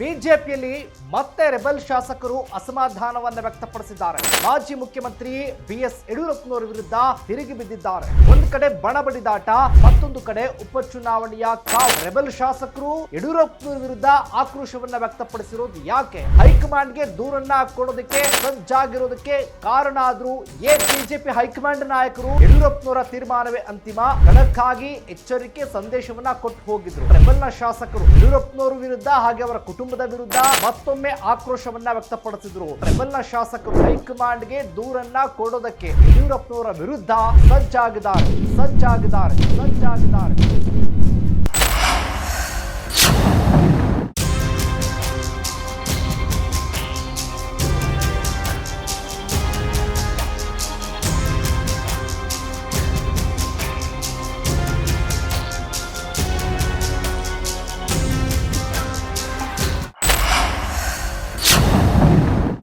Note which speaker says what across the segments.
Speaker 1: ಬಿಜೆಪಿಯಲ್ಲಿ ಮತ್ತೆ ರೆಬೆಲ್ ಶಾಸಕರು ಅಸಮಾಧಾನವನ್ನು ವ್ಯಕ್ತಪಡಿಸಿದ್ದಾರೆ. ಮಾಜಿ ಮುಖ್ಯಮಂತ್ರಿ ಬಿಎಸ್ ಯಡಿಯೂರಪ್ಪನವರ ವಿರುದ್ಧ ತಿರುಗಿ ಬಿದ್ದಿದ್ದಾರೆ. ಒಂದು ಕಡೆ ಬಣಬಡಿದಾಟ, ಮತ್ತೊಂದು ಕಡೆ ಉಪಚುನಾವಣೆಯ ಕಾವು. ರೆಬೆಲ್ ಶಾಸಕರು ಯಡಿಯೂರಪ್ಪನವರ ವಿರುದ್ಧ ಆಕ್ರೋಶವನ್ನ ವ್ಯಕ್ತಪಡಿಸಿರೋದು ಯಾಕೆ? ಹೈಕಮಾಂಡ್ಗೆ ದೂರನ್ನ ಕೊಡೋದಕ್ಕೆ ಸಜ್ಜಾಗಿರೋದಕ್ಕೆ ಕಾರಣ ಆದ್ರೂ ಏನ್? ಬಿಜೆಪಿ ಹೈಕಮಾಂಡ್ ನಾಯಕರು ಯಡಿಯೂರಪ್ಪನವರ ತೀರ್ಮಾನವೇ ಅಂತಿಮ, ಖಡಕ್ಕಾಗಿ ಎಚ್ಚರಿಕೆ ಸಂದೇಶವನ್ನ ಕೊಟ್ಟು ಹೋಗಿದ್ರು. ರೆಬೆಲ್ನ ಶಾಸಕರು ಯಡಿಯೂರಪ್ಪನವರ ವಿರುದ್ಧ ಹಾಗೆ ಅವರ ಕುಟುಂಬದ ವಿರುದ್ಧ ಮತ್ತೊಮ್ಮೆ ಆಕ್ರೋಶವನ್ನ ವ್ಯಕ್ತಪಡಿಸಿದ್ರು. ರೆಬೆಲ್ನ ಶಾಸಕರು ಹೈಕಮಾಂಡ್ಗೆ ದೂರನ್ನ ಕೊಡೋದಕ್ಕೆ ಯಡಿಯೂರಪ್ಪನವರ ವಿರುದ್ಧ ಸಜ್ಜಾಗಿದ್ದಾರೆ.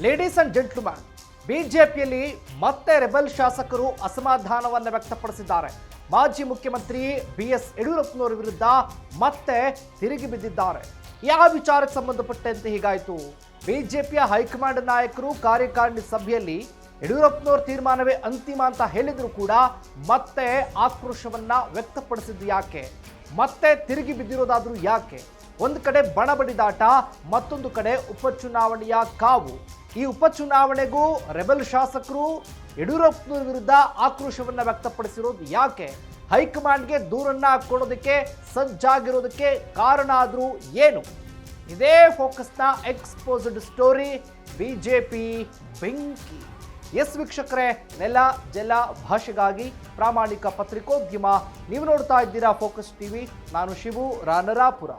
Speaker 1: ಲೇಡೀಸ್ ಅಂಡ್ ಜೆಂಟ್ಲ್ಮನ್, ಬಿಜೆಪಿಯಲ್ಲಿ ಮತ್ತೆ ರೆಬೆಲ್ ಶಾಸಕರು ಅಸಮಾಧಾನವನ್ನು ವ್ಯಕ್ತಪಡಿಸಿದ್ದಾರೆ. ಮಾಜಿ ಮುಖ್ಯಮಂತ್ರಿ ಬಿಎಸ್ ಯಡಿಯೂರಪ್ಪನವರ ವಿರುದ್ಧ ಮತ್ತೆ ತಿರುಗಿ ಬಿದ್ದಿದ್ದಾರೆ. ಯಾವ ವಿಚಾರಕ್ಕೆ ಸಂಬಂಧಪಟ್ಟಂತೆ ಹೀಗಾಯಿತು? ಬಿಜೆಪಿಯ ಹೈಕಮಾಂಡ್ ನಾಯಕರು ಕಾರ್ಯಕಾರಿಣಿ ಸಭೆಯಲ್ಲಿ ಯಡಿಯೂರಪ್ಪನವರ ತೀರ್ಮಾನವೇ ಅಂತಿಮ ಅಂತ ಹೇಳಿದ್ರು ಕೂಡ ಮತ್ತೆ ಆಕ್ರೋಶವನ್ನ ವ್ಯಕ್ತಪಡಿಸಿದ್ದು ಯಾಕೆ? ಮತ್ತೆ ತಿರುಗಿ ಬಿದ್ದಿರೋದಾದ್ರೂ ಯಾಕೆ? ಒಂದು ಕಡೆ ಬಣಬಡಿದಾಟ, ಮತ್ತೊಂದು ಕಡೆ ಉಪಚುನಾವಣೆಯ ಕಾವು. ಈ ಉಪಚುನಾವಣೆಗೂ ರೆಬೆಲ್ ಶಾಸಕರು ಯಡಿಯೂರಪ್ಪನವರ ವಿರುದ್ಧ ಆಕ್ರೋಶವನ್ನ ವ್ಯಕ್ತಪಡಿಸಿರೋದು ಯಾಕೆ? ಹೈಕಮಾಂಡ್ಗೆ ದೂರನ್ನ ಕೊಡೋದಕ್ಕೆ ಸಜ್ಜಾಗಿರೋದಕ್ಕೆ ಕಾರಣ ಆದ್ರೂ ಏನು? ಇದೇ ಫೋಕಸ್ನ ಎಕ್ಸ್ಪೋಸ್ಡ್ ಸ್ಟೋರಿ. ಬಿಜೆಪಿ ಬೆಂಕಿ. ಎಸ್ ವೀಕ್ಷಕರೇ, ನೆಲ ಜಲ ಭಾಷೆಗಾಗಿ ಪ್ರಾಮಾಣಿಕ ಪತ್ರಿಕೋದ್ಯಮ. ನೀವು ನೋಡ್ತಾ ಇದ್ದೀರಾ ಫೋಕಸ್ ಟಿವಿ. ನಾನು ಶಿವು ರಾನರಾಪುರ.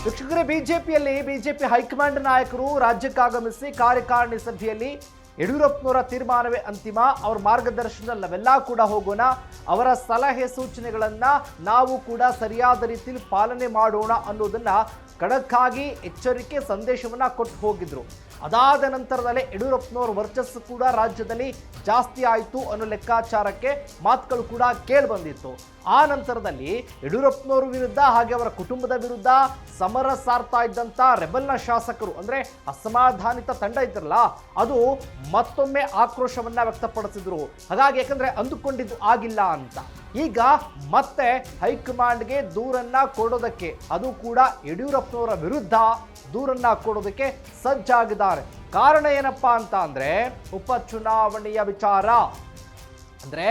Speaker 1: ವೀಕ್ಷಕರೇ, ಬಿಜೆಪಿ ಹೈಕಮಾಂಡ್ ನಾಯಕರು ರಾಜ್ಯಕ್ಕಾಗಮಿಸಿ ಕಾರ್ಯಕಾರಿಣಿ ಸಭೆಯಲ್ಲಿ ಯಡಿಯೂರಪ್ಪನವರ ತೀರ್ಮಾನವೇ ಅಂತಿಮ, ಅವರ ಮಾರ್ಗದರ್ಶನದಲ್ಲಿ ನಾವೆಲ್ಲ ಕೂಡ ಹೋಗೋಣ, ಅವರ ಸಲಹೆ ಸೂಚನೆಗಳನ್ನ ನಾವು ಕೂಡ ಸರಿಯಾದ ರೀತಿಯಲ್ಲಿ ಪಾಲನೆ ಮಾಡೋಣ ಅನ್ನೋದನ್ನ ಖಡಕ್ಕಾಗಿ ಎಚ್ಚರಿಕೆ ಸಂದೇಶವನ್ನ ಕೊಟ್ಟು ಹೋಗಿದ್ರು. ಅದಾದ ನಂತರದಲ್ಲೇ ಯಡಿಯೂರಪ್ಪನವರ ವರ್ಚಸ್ಸು ಕೂಡ ರಾಜ್ಯದಲ್ಲಿ ಜಾಸ್ತಿ ಆಯಿತು ಅನ್ನೋ ಲೆಕ್ಕಾಚಾರಕ್ಕೆ ಮಾತುಗಳು ಕೂಡ ಕೇಳಿ ಬಂದಿತ್ತು. ಆ ನಂತರದಲ್ಲಿ ಯಡಿಯೂರಪ್ಪನವರ ವಿರುದ್ಧ ಹಾಗೆ ಅವರ ಕುಟುಂಬದ ವಿರುದ್ಧ ಸಮರ ಸಾರ್ತಾ ಇದ್ದಂಥ ರೆಬೆಲ್ನ ಶಾಸಕರು, ಅಂದರೆ ಅಸಮಾಧಾನಿತ ತಂಡ ಇದ್ರಲ್ಲ, ಅದು ಮತ್ತೊಮ್ಮೆ ಆಕ್ರೋಶವನ್ನ ವ್ಯಕ್ತಪಡಿಸಿದ್ರು. ಹಾಗಾಗಿ ಯಾಕಂದ್ರೆ ಅಂದುಕೊಂಡಿದ್ದು ಆಗಿಲ್ಲ ಅಂತ ಈಗ ಮತ್ತೆ ಹೈಕಮಾಂಡ್ಗೆ ದೂರನ್ನ ಕೊಡೋದಕ್ಕೆ, ಅದು ಕೂಡ ಯಡಿಯೂರಪ್ಪನವರ ವಿರುದ್ಧ ದೂರನ್ನ ಕೊಡೋದಕ್ಕೆ ಸಜ್ಜಾಗಿದ್ದಾರೆ. ಕಾರಣ ಏನಪ್ಪಾ ಅಂತ ಅಂದ್ರೆ ಉಪಚುನಾವಣೆಯ ವಿಚಾರ. ಅಂದ್ರೆ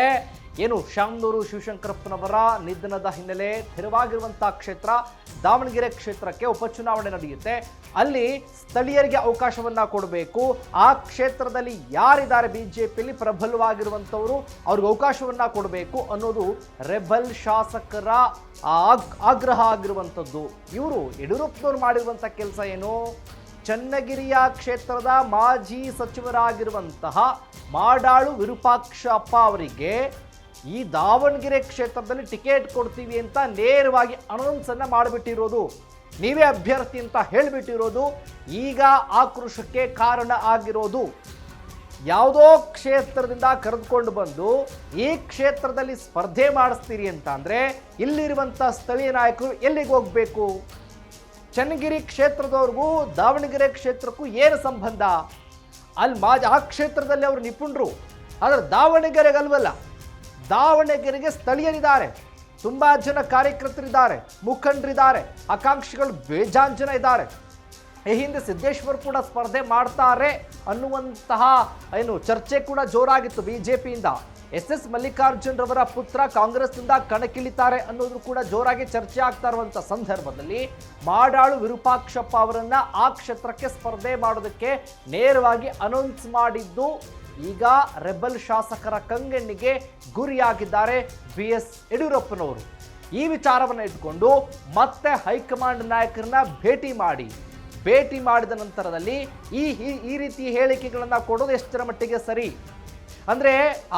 Speaker 1: ಏನು, ಶಾಮನೂರು ಶಿವಶಂಕರಪ್ಪನವರ ನಿಧನದ ಹಿನ್ನೆಲೆ ತೆರವಾಗಿರುವಂತಹ ಕ್ಷೇತ್ರ ದಾವಣಗೆರೆ ಕ್ಷೇತ್ರಕ್ಕೆ ಉಪಚುನಾವಣೆ ನಡೆಯುತ್ತೆ. ಅಲ್ಲಿ ಸ್ಥಳೀಯರಿಗೆ ಅವಕಾಶವನ್ನ ಕೊಡಬೇಕು. ಆ ಕ್ಷೇತ್ರದಲ್ಲಿ ಯಾರಿದ್ದಾರೆ ಬಿಜೆಪಿಯಲ್ಲಿ ಪ್ರಬಲವಾಗಿರುವಂಥವರು, ಅವ್ರಿಗೆ ಅವಕಾಶವನ್ನ ಕೊಡಬೇಕು ಅನ್ನೋದು ರೆಬೆಲ್ ಶಾಸಕರ ಆಗ್ರಹ ಆಗಿರುವಂಥದ್ದು. ಇವರು ಯಡಿಯೂರಪ್ಪನವರು ಮಾಡಿರುವಂಥ ಕೆಲಸ ಏನು? ಚನ್ನಗಿರಿಯ ಕ್ಷೇತ್ರದ ಮಾಜಿ ಸಚಿವರಾಗಿರುವಂತಹ ಮಾಡಾಳು ವಿರೂಪಾಕ್ಷಪ್ಪ ಅವರಿಗೆ ಈ ದಾವಣಗೆರೆ ಕ್ಷೇತ್ರದಲ್ಲಿ ಟಿಕೆಟ್ ಕೊಡ್ತೀವಿ ಅಂತ ನೇರವಾಗಿ ಅನೌನ್ಸ್ ಅನ್ನ ಮಾಡಿಬಿಟ್ಟಿರೋದು, ನೀವೇ ಅಭ್ಯರ್ಥಿ ಅಂತ ಹೇಳಿಬಿಟ್ಟಿರೋದು ಈಗ ಆಕ್ರೋಶಕ್ಕೆ ಕಾರಣ ಆಗಿರೋದು. ಯಾವುದೋ ಕ್ಷೇತ್ರದಿಂದ ಕರೆದುಕೊಂಡು ಬಂದು ಈ ಕ್ಷೇತ್ರದಲ್ಲಿ ಸ್ಪರ್ಧೆ ಮಾಡಿಸ್ತೀರಿ ಅಂತ ಅಂದ್ರೆ ಇಲ್ಲಿರುವಂಥ ಸ್ಥಳೀಯ ನಾಯಕರು ಎಲ್ಲಿಗೆ ಹೋಗ್ಬೇಕು? ಚನ್ನಗಿರಿ ಕ್ಷೇತ್ರದವ್ರಿಗೂ ದಾವಣಗೆರೆ ಕ್ಷೇತ್ರಕ್ಕೂ ಏನು ಸಂಬಂಧ? ಅಲ್ಲಿ ಆ ಕ್ಷೇತ್ರದಲ್ಲಿ ಅವರು ನಿಪುಣರು, ಆದರೆ ದಾವಣಗೆರೆಗಲ್ವಲ್ಲ. ದಾವಣಗೆರೆಗೆ ಸ್ಥಳೀಯರಿದ್ದಾರೆ, ತುಂಬಾ ಜನ ಕಾರ್ಯಕರ್ತರಿದ್ದಾರೆ, ಮುಖಂಡರಿದ್ದಾರೆ, ಆಕಾಂಕ್ಷಿಗಳು ಬೇಜಾನ್ ಜನ ಇದ್ದಾರೆ. ಈ ಹಿಂದೆ ಸಿದ್ದೇಶ್ವರ್ ಕೂಡ ಸ್ಪರ್ಧೆ ಮಾಡ್ತಾರೆ ಅನ್ನುವಂತಹ ಚರ್ಚೆ ಕೂಡ ಜೋರಾಗಿತ್ತು ಬಿಜೆಪಿಯಿಂದ. ಎಸ್ ಮಲ್ಲಿಕಾರ್ಜುನ್ ರವರ ಪುತ್ರ ಕಾಂಗ್ರೆಸ್ನಿಂದ ಕಣಕ್ಕಿಳಿತಾರೆ ಅನ್ನೋದು ಕೂಡ ಜೋರಾಗಿ ಚರ್ಚೆ ಆಗ್ತಾ ಇರುವಂಥ ಸಂದರ್ಭದಲ್ಲಿ ಮಾಡಾಳು ವಿರೂಪಾಕ್ಷಪ್ಪ ಅವರನ್ನ ಆ ಕ್ಷೇತ್ರಕ್ಕೆ ಸ್ಪರ್ಧೆ ಮಾಡೋದಕ್ಕೆ ನೇರವಾಗಿ ಅನೌನ್ಸ್ ಮಾಡಿದ್ದು ಈಗ ರೆಬೆಲ್ ಶಾಸಕರ ಕಂಗೆಣ್ಣಿಗೆ ಗುರಿಯಾಗಿದ್ದಾರೆ ಬಿಎಸ್ ಯಡಿಯೂರಪ್ಪನವರು. ಈ ವಿಚಾರವನ್ನು ಇಟ್ಕೊಂಡು ಮತ್ತೆ ಹೈಕಮಾಂಡ್ ನಾಯಕರನ್ನ ಭೇಟಿ ಮಾಡಿದ ನಂತರದಲ್ಲಿ ಈ ರೀತಿ ಹೇಳಿಕೆಗಳನ್ನು ಕೊಡೋದು ಎಷ್ಟರ ಮಟ್ಟಿಗೆ ಸರಿ? ಅಂದ್ರೆ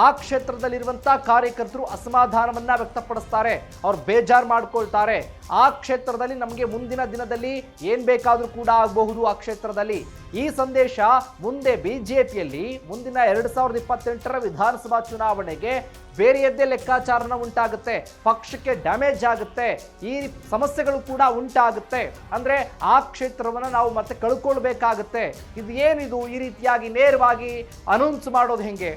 Speaker 1: ಆ ಕ್ಷೇತ್ರದಲ್ಲಿರುವಂತ ಕಾರ್ಯಕರ್ತರು ಅಸಮಾಧಾನವನ್ನ ವ್ಯಕ್ತಪಡಿಸ್ತಾರೆ, ಅವ್ರು ಬೇಜಾರು ಮಾಡ್ಕೊಳ್ತಾರೆ. ಆ ಕ್ಷೇತ್ರದಲ್ಲಿ ನಮಗೆ ಮುಂದಿನ ದಿನದಲ್ಲಿ ಏನ್ ಬೇಕಾದ್ರೂ ಕೂಡ ಆಗಬಹುದು ಆ ಕ್ಷೇತ್ರದಲ್ಲಿ. ಈ ಸಂದೇಶ ಮುಂದೆ ಬಿಜೆಪಿಯಲ್ಲಿ ಮುಂದಿನ 2028ರ ವಿಧಾನಸಭಾ ಚುನಾವಣೆಗೆ ಬೇರೆಯದ್ದೇ ಲೆಕ್ಕಾಚಾರನ ಉಂಟಾಗುತ್ತೆ, ಪಕ್ಷಕ್ಕೆ ಡ್ಯಾಮೇಜ್ ಆಗುತ್ತೆ, ಈ ಸಮಸ್ಯೆಗಳು ಕೂಡ ಉಂಟಾಗುತ್ತೆ. ಅಂದ್ರೆ ಆ ಕ್ಷೇತ್ರವನ್ನು ನಾವು ಮತ್ತೆ ಕಳ್ಕೊಳ್ಬೇಕಾಗತ್ತೆ. ಇದು ಏನಿದು ಈ ರೀತಿಯಾಗಿ ನೇರವಾಗಿ ಅನೌನ್ಸ್ ಮಾಡೋದು ಹೆಂಗೆ?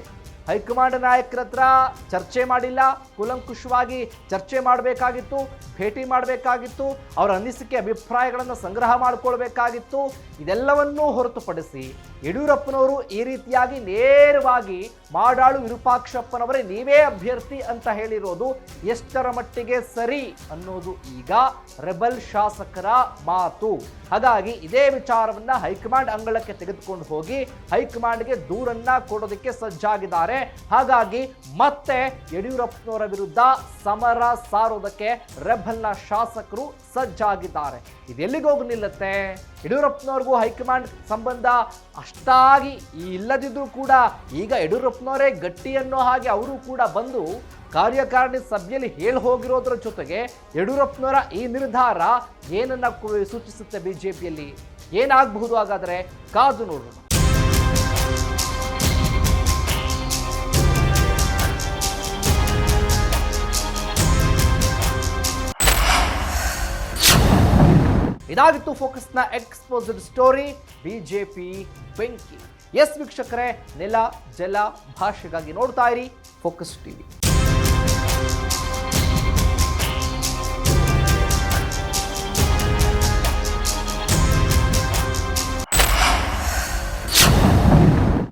Speaker 1: ಹೈಕಮಾಂಡ್ ನಾಯಕರ ಹತ್ರ ಚರ್ಚೆ ಮಾಡಿಲ್ಲ, ಕೂಲಂಕುಷವಾಗಿ ಚರ್ಚೆ ಮಾಡಬೇಕಾಗಿತ್ತು, ಭೇಟಿ ಮಾಡಬೇಕಾಗಿತ್ತು, ಅವರ ಅನಿಸಿಕೆ ಅಭಿಪ್ರಾಯಗಳನ್ನು ಸಂಗ್ರಹ ಮಾಡಿಕೊಳ್ಬೇಕಾಗಿತ್ತು. ಇದೆಲ್ಲವನ್ನೂ ಹೊರತುಪಡಿಸಿ ಯಡಿಯೂರಪ್ಪನವರು ಈ ರೀತಿಯಾಗಿ ನೇರವಾಗಿ ಮಾಡಾಳು ವಿರೂಪಾಕ್ಷಪ್ಪನವರೇ ನೀವೇ ಅಭ್ಯರ್ಥಿ ಅಂತ ಹೇಳಿರೋದು ಎಷ್ಟರ ಮಟ್ಟಿಗೆ ಸರಿ ಅನ್ನೋದು ಈಗ ರೆಬಲ್ ಶಾಸಕರ ಮಾತು. ಹಾಗಾಗಿ ಇದೇ ವಿಚಾರವನ್ನ ಹೈಕಮಾಂಡ್ ಅಂಗಳಕ್ಕೆ ತೆಗೆದುಕೊಂಡು ಹೋಗಿ ಹೈಕಮಾಂಡ್ಗೆ ದೂರನ್ನ ಕೊಡೋದಕ್ಕೆ ಸಜ್ಜಾಗಿದ್ದಾರೆ. ಹಾಗಾಗಿ ಮತ್ತೆ ಯಡಿಯೂರಪ್ಪನವರ ವಿರುದ್ಧ ಸಮರ ಸಾರೋದಕ್ಕೆ ರೆಬಲ್ನ ಶಾಸಕರು ಸಜ್ಜಾಗಿದ್ದಾರೆ. ಇದೆಲ್ಲಿಗೋಗಿ ನಿಲ್ಲುತ್ತೆ? ಯಡಿಯೂರಪ್ಪನವ್ರಿಗೂ ಹೈಕಮಾಂಡ್ ಸಂಬಂಧ ಅಷ್ಟಾಗಿ ಇಲ್ಲದಿದ್ರೂ ಕೂಡ ಈಗ ಯಡಿಯೂರಪ್ಪನವರೇ ಗಟ್ಟಿ ಅನ್ನೋ ಹಾಗೆ ಅವರು ಕೂಡ ಬಂದು ಕಾರ್ಯಕಾರಿಣಿ ಸಭೆಯಲ್ಲಿ ಹೇಳಿ ಹೋಗಿರೋದ್ರ ಜೊತೆಗೆ ಯಡಿಯೂರಪ್ಪನವರ ಈ ನಿರ್ಧಾರ ಏನನ್ನ ಸೂಚಿಸುತ್ತೆ? ಬಿಜೆಪಿಯಲ್ಲಿ ಏನಾಗಬಹುದು ಹಾಗಾದ್ರೆ? ಕಾದು ನೋಡೋಣ. ಇದಾಗಿತ್ತು ಫೋಕಸ್ನ ಎಕ್ಸ್ಪೋಸ್ಡ್ ಸ್ಟೋರಿ. ಬಿಜೆಪಿ ಬೆಂಕಿ. ಎಸ್ ವೀಕ್ಷಕರೇ, ನೆಲ ಜಲ ಭಾಷೆಗಾಗಿ ನೋಡ್ತಾ ಇರಿ ಫೋಕಸ್ ಟಿವಿ.